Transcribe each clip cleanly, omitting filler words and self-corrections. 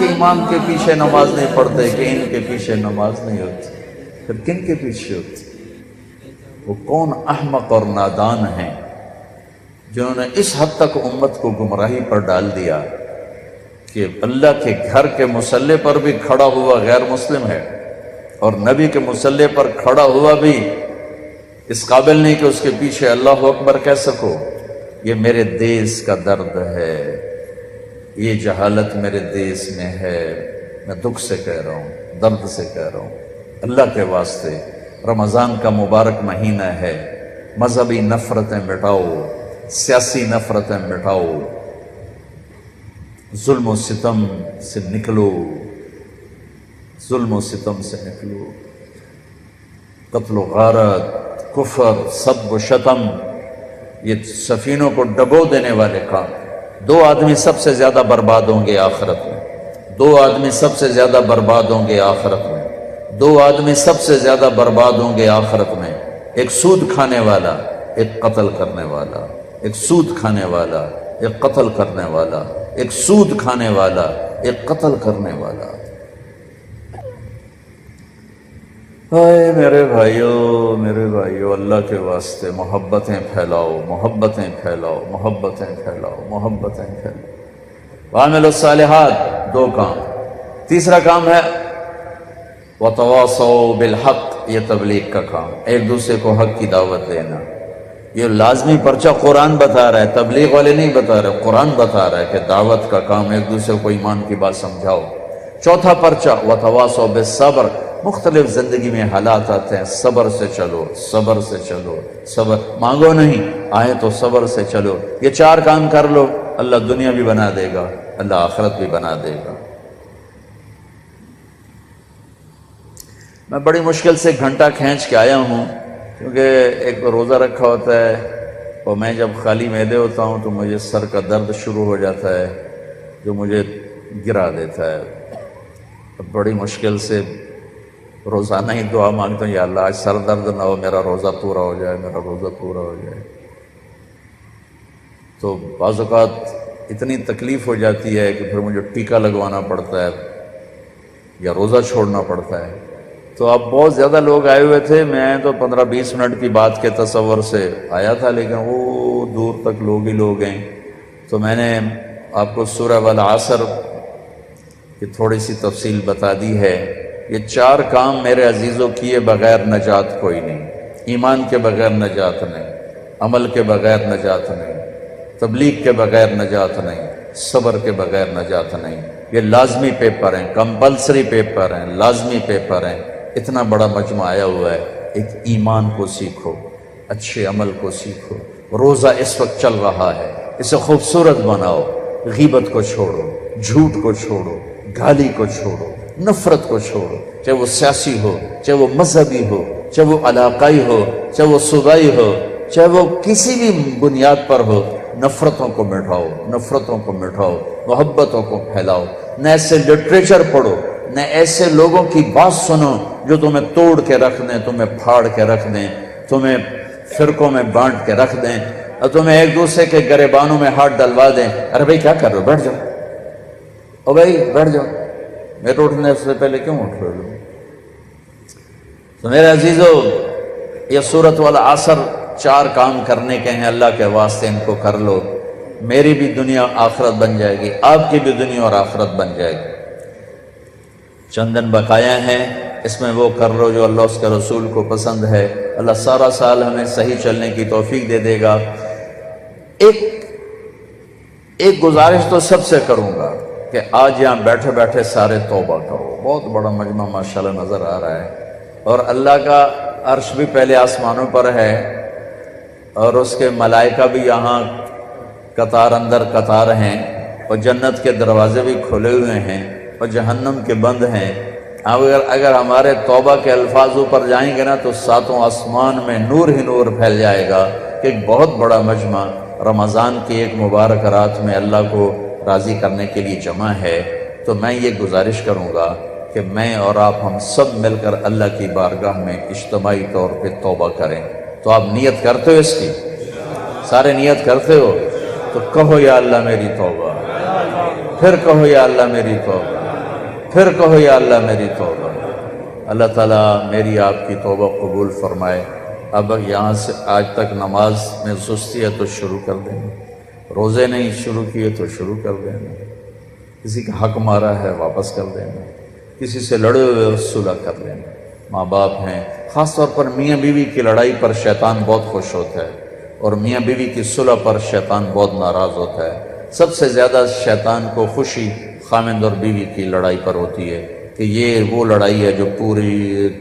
کے امام کے پیچھے نماز نہیں پڑھتے کہ ان کے پیچھے نماز نہیں ہوتی، پھر کن کے پیچھے ہوتی؟ وہ کون احمق اور نادان ہیں جنہوں نے اس حد تک امت کو گمراہی پر ڈال دیا کہ اللہ کے گھر کے مصلی پر بھی کھڑا ہوا غیر مسلم ہے، اور نبی کے مصلی پر کھڑا ہوا بھی اس قابل نہیں کہ اس کے پیچھے اللہ اکبر کہہ سکو۔ یہ میرے دیس کا درد ہے، یہ جہالت میرے دیس میں ہے، میں دکھ سے کہہ رہا ہوں، درد سے کہہ رہا ہوں۔ اللہ کے واسطے رمضان کا مبارک مہینہ ہے، مذہبی نفرتیں مٹاؤ، سیاسی نفرتیں مٹاؤ، ظلم و ستم سے نکلو، ظلم و ستم سے نکلو، قتل و غارت، کفر، سب و شتم، یہ سفینوں کو ڈبو دینے والے کام۔ دو آدمی سب سے زیادہ برباد ہوں گے آخرت میں، دو آدمی سب سے زیادہ برباد ہوں گے آخرت میں، دو آدمی سب سے زیادہ برباد ہوں گے آخرت میں، ایک سود کھانے والا، ایک قتل کرنے والا، ایک سود کھانے والا، ایک قتل کرنے والا، ایک سود کھانے والا، ایک قتل کرنے والا۔ اے میرے بھائیو، اللہ کے واسطے محبتیں پھیلاؤ، محبتیں پھیلاؤ، محبتیں پھیلاؤ، محبتیں پھیلاؤ۔ وَعَمِلُوا الصَّالِحَاتِ، دو کام۔ تیسرا کام ہے وَتَوَاصَوْا بِالْحَقِّ، یہ تبلیغ کا کام، ایک دوسرے کو حق کی دعوت دینا۔ یہ لازمی پرچہ قرآن بتا رہا ہے، تبلیغ والے نہیں بتا رہے، قرآن بتا رہا ہے کہ دعوت کا کام، ایک دوسرے کو ایمان کی بات سمجھاؤ۔ چوتھا پرچہ وَتَوَاصَوْا بِالصَّبْرِ، مختلف زندگی میں حالات آتے ہیں، صبر سے چلو، صبر سے چلو، صبر مانگو نہیں، آئے تو صبر سے چلو۔ یہ چار کام کر لو، اللہ دنیا بھی بنا دے گا، اللہ آخرت بھی بنا دے گا۔ میں بڑی مشکل سے گھنٹہ کھینچ کے آیا ہوں، کیونکہ ایک روزہ رکھا ہوتا ہے، اور میں جب خالی معدے ہوتا ہوں تو مجھے سر کا درد شروع ہو جاتا ہے جو مجھے گرا دیتا ہے۔ بڑی مشکل سے روزانہ ہی دعا مانگتا ہوں، یا اللہ آج سر درد نہ ہو، میرا روزہ پورا ہو جائے، میرا روزہ پورا ہو جائے۔ تو بعض اوقات اتنی تکلیف ہو جاتی ہے کہ پھر مجھے ٹیکا لگوانا پڑتا ہے یا روزہ چھوڑنا پڑتا ہے۔ تو اب بہت زیادہ لوگ آئے ہوئے تھے، میں تو 15-20 منٹ کی بات کے تصور سے آیا تھا، لیکن وہ دور تک لوگ ہی لوگ ہیں۔ تو میں نے آپ کو سورہ والعصر کی تھوڑی سی تفصیل بتا دی ہے۔ یہ چار کام میرے عزیزوں کیے بغیر نجات کوئی نہیں، ایمان کے بغیر نجات نہیں، عمل کے بغیر نجات نہیں، تبلیغ کے بغیر نجات نہیں، صبر کے بغیر نجات نہیں۔ یہ لازمی پیپر ہیں، کمپلسری پیپر ہیں، لازمی پیپر ہیں۔ اتنا بڑا مجمع آیا ہوا ہے، ایک ایمان کو سیکھو، اچھے عمل کو سیکھو۔ روزہ اس وقت چل رہا ہے، اسے خوبصورت بناؤ، غیبت کو چھوڑو، جھوٹ کو چھوڑو، گالی کو چھوڑو، نفرت کو چھوڑو، چاہے وہ سیاسی ہو، چاہے وہ مذہبی ہو، چاہے وہ علاقائی ہو، چاہے وہ صوبائی ہو، چاہے وہ کسی بھی بنیاد پر ہو۔ نفرتوں کو مٹاؤ، نفرتوں کو مٹاؤ، محبتوں کو پھیلاؤ۔ نہ ایسے لٹریچر پڑھو، نہ ایسے لوگوں کی بات سنو جو تمہیں توڑ کے رکھ دیں، تمہیں پھاڑ کے رکھ دیں، تمہیں فرقوں میں بانٹ کے رکھ دیں، اور تمہیں ایک دوسرے کے گریبانوں میں ہاتھ ڈلوا دیں۔ ارے بھائی کیا کر رہے ہو، بیٹھ جاؤ، او بھائی بیٹھ جاؤ، میرے اٹھنے سے پہلے کیوں اٹھ رہے ہو؟ تو میرے عزیزو، یہ سورۃ والعصر چار کام کرنے کے ہیں، اللہ کے واسطے ان کو کر لو، میری بھی دنیا آخرت بن جائے گی، آپ کی بھی دنیا اور آخرت بن جائے گی۔ چند دن بقایا ہیں، اس میں وہ کر لو جو اللہ اس کے رسول کو پسند ہے۔ اللہ سارا سال ہمیں صحیح چلنے کی توفیق دے دے گا۔ ایک گزارش تو سب سے کروں گا کہ آج یہاں بیٹھے بیٹھے سارے توبہ کرو۔ بہت بڑا مجمع ماشاءاللہ نظر آ رہا ہے، اور اللہ کا عرش بھی پہلے آسمانوں پر ہے، اور اس کے ملائکہ بھی یہاں قطار اندر قطار ہیں، اور جنت کے دروازے بھی کھلے ہوئے ہیں اور جہنم کے بند ہیں۔ اگر ہمارے توبہ کے الفاظ اوپر جائیں گے نا تو ساتوں آسمان میں نور ہی نور پھیل جائے گا کہ ایک بہت بڑا مجمع رمضان کی ایک مبارک رات میں اللہ کو راضی کرنے کے لیے جمع ہے۔ تو میں یہ گزارش کروں گا کہ میں اور آپ ہم سب مل کر اللہ کی بارگاہ میں اجتماعی طور پہ توبہ کریں۔ تو آپ نیت کرتے ہو اس کی؟ سارے نیت کرتے ہو؟ تو کہو یا اللہ میری توبہ، پھر کہو یا اللہ میری توبہ۔ پھر کہو یا اللہ میری توبہ۔ اللہ تعالیٰ میری آپ کی توبہ قبول فرمائے۔ اب یہاں سے آج تک نماز میں سستی ہے تو شروع کر دینا، روزے نہیں شروع کیے تو شروع کر دینا، کسی کا حق مارا ہے واپس کر دینا، کسی سے لڑے ہوئے صلح کر لینا۔ ماں باپ ہیں، خاص طور پر میاں بیوی کی لڑائی پر شیطان بہت خوش ہوتا ہے، اور میاں بیوی کی صلح پر شیطان بہت ناراض ہوتا ہے۔ سب سے زیادہ شیطان کو خوشی خامند اور بیوی کی لڑائی پر ہوتی ہے کہ یہ وہ لڑائی ہے جو پورے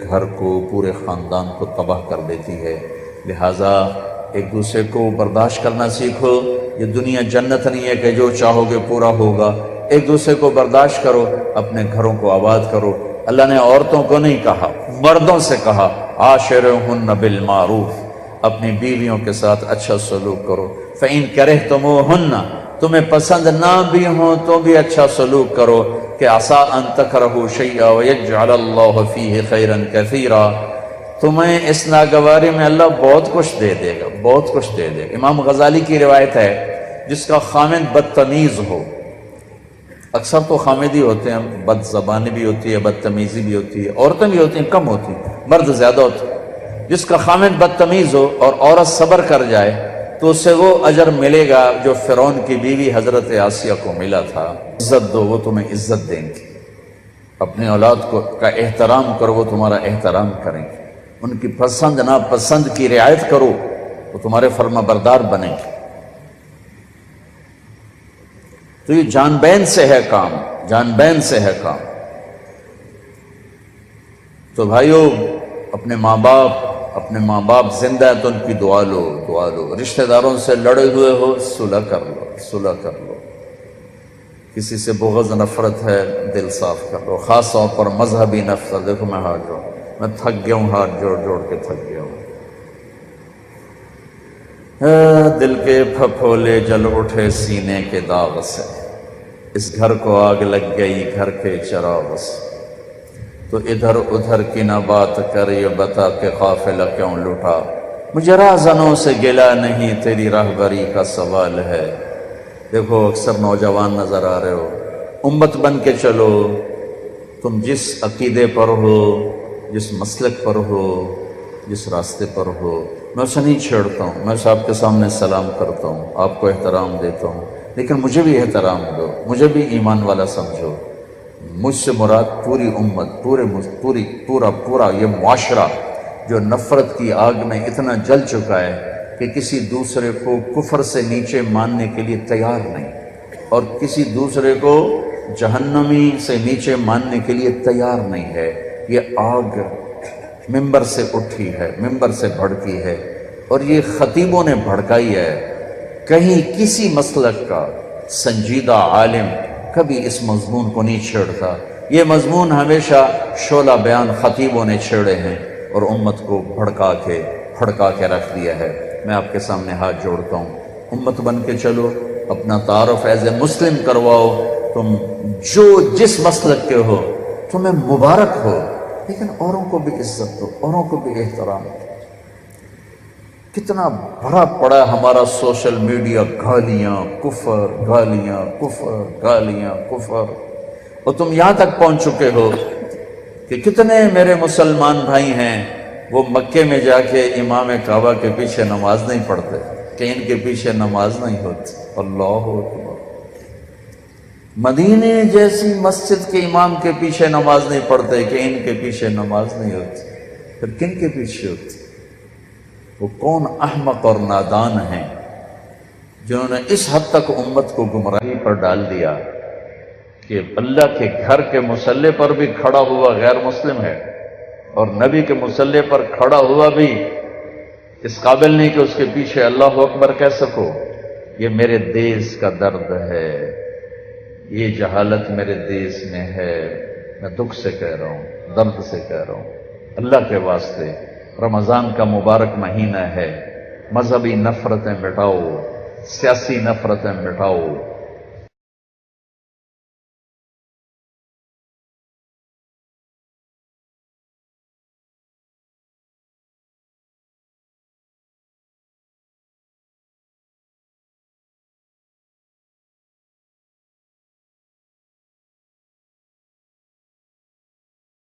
گھر کو، پورے خاندان کو تباہ کر دیتی ہے۔ لہٰذا ایک دوسرے کو برداشت کرنا سیکھو۔ یہ دنیا جنت نہیں ہے کہ جو چاہو گے پورا ہوگا۔ ایک دوسرے کو برداشت کرو، اپنے گھروں کو آباد کرو۔ اللہ نے عورتوں کو نہیں کہا، مردوں سے کہا عاشرہن بالمعروف، اپنی بیویوں کے ساتھ اچھا سلوک کرو۔ فإن کرہتموہن، تمہیں پسند نہ بھی ہوں تو بھی اچھا سلوک کرو، کہ عسیٰ ان تکرہوا شیئا ویجعل اللہ فیہ خیرا کثیرا، تمہیں اس ناگواری میں اللہ بہت کچھ دے دے گا، بہت کچھ دے دے گا۔ امام غزالی کی روایت ہے جس کا خامند بدتمیز ہو، اکثر تو خامدی ہوتے ہیں، بد زبانی بھی ہوتی ہے، بدتمیزی بھی ہوتی ہے، عورتیں بھی ہوتی ہیں، کم ہوتی ہیں، مرد زیادہ ہوتے ہیں۔ جس کا خامد بدتمیز ہو اور عورت صبر کر جائے تو اسے وہ اجر ملے گا جو فرعون کی بیوی حضرت آسیہ کو ملا تھا۔ عزت دو، وہ تمہیں عزت دیں گے۔ اپنے اولاد کا احترام کرو، وہ تمہارا احترام کریں گے۔ ان کی پسند ناپسند کی رعایت کرو، وہ تمہارے فرما بردار بنیں گے۔ تو یہ جان بین سے ہے کام، جان بین سے ہے کام۔ تو بھائیو، اپنے ماں باپ زندہ ہے تو ان کی دعا لو، دعا لو۔ رشتہ داروں سے لڑے ہوئے ہو، صلح کر لو، صلح کر لو۔ کسی سے بغض نفرت ہے، دل صاف کر لو، خاص طور پر مذہبی نفرت۔ دیکھو میں ہاتھ جوڑ، میں تھک گیا ہوں، ہاتھ جوڑ جوڑ کے تھک گیا ہوں۔ دل کے پھپھولے جل اٹھے سینے کے داغ سے، اس گھر کو آگ لگ گئی گھر کے چراغ سے، تو ادھر ادھر کی نہ بات کر، یہ بتا کہ قافلہ کیوں لٹا، مجھے راہزنوں سے گلہ نہیں، تیری راہبری کا سوال ہے۔ دیکھو اکثر نوجوان نظر آ رہے ہو، امت بن کے چلو۔ تم جس عقیدے پر ہو، جس مسلک پر ہو، جس راستے پر ہو، میں اسے نہیں چھیڑتا ہوں، میں صاحب کے سامنے سلام کرتا ہوں، آپ کو احترام دیتا ہوں، لیکن مجھے بھی احترام دو، مجھے بھی ایمان والا سمجھو۔ مجھ سے مراد پوری امت، پورا یہ معاشرہ جو نفرت کی آگ میں اتنا جل چکا ہے کہ کسی دوسرے کو کفر سے نیچے ماننے کے لیے تیار نہیں، اور کسی دوسرے کو جہنمی سے نیچے ماننے کے لیے تیار نہیں ہے۔ یہ آگ ممبر سے اٹھی ہے، ممبر سے بھڑکی ہے، اور یہ خطیبوں نے بھڑکائی ہے۔ کہیں کسی مسلک کا سنجیدہ عالم کبھی اس مضمون کو نہیں چھیڑتا۔ یہ مضمون ہمیشہ شعلہ بیان خطیبوں نے چھیڑے ہیں اور امت کو بھڑکا کے رکھ دیا ہے۔ میں آپ کے سامنے ہاتھ جوڑتا ہوں، امت بن کے چلو، اپنا تعارف ایز اے مسلم کرواؤ۔ تم جو جس مسلک کے ہو تمہیں مبارک ہو، لیکن اوروں کو بھی عزت دو، اوروں کو بھی احترام دو۔ کتنا بھرا پڑا ہمارا سوشل میڈیا، گالیاں کفر، گالیاں کفر، گالیاں کفر، اور تم یہاں تک پہنچ چکے ہو کہ کتنے میرے مسلمان بھائی ہیں وہ مکے میں جا کے امام کعبہ کے پیچھے نماز نہیں پڑھتے کہ ان کے پیچھے نماز نہیں ہوتی۔ اللہ اکبر۔ مدینے جیسی مسجد کے امام کے پیچھے نماز نہیں پڑھتے کہ ان کے پیچھے نماز نہیں ہوتی، پھر کن کے پیچھے ہوتی؟ وہ کون احمق اور نادان ہیں جنہوں نے اس حد تک امت کو گمراہی پر ڈال دیا کہ اللہ کے گھر کے مصلی پر بھی کھڑا ہوا غیر مسلم ہے، اور نبی کے مصلی پر کھڑا ہوا بھی اس قابل نہیں کہ اس کے پیچھے اللہ اکبر کہہ سکو۔ یہ میرے دیس کا درد ہے، یہ جہالت میرے دیس میں ہے، میں دکھ سے کہہ رہا ہوں، درد سے کہہ رہا ہوں۔ اللہ کے واسطے رمضان کا مبارک مہینہ ہے، مذہبی نفرتیں مٹاؤ، سیاسی نفرتیں مٹاؤ،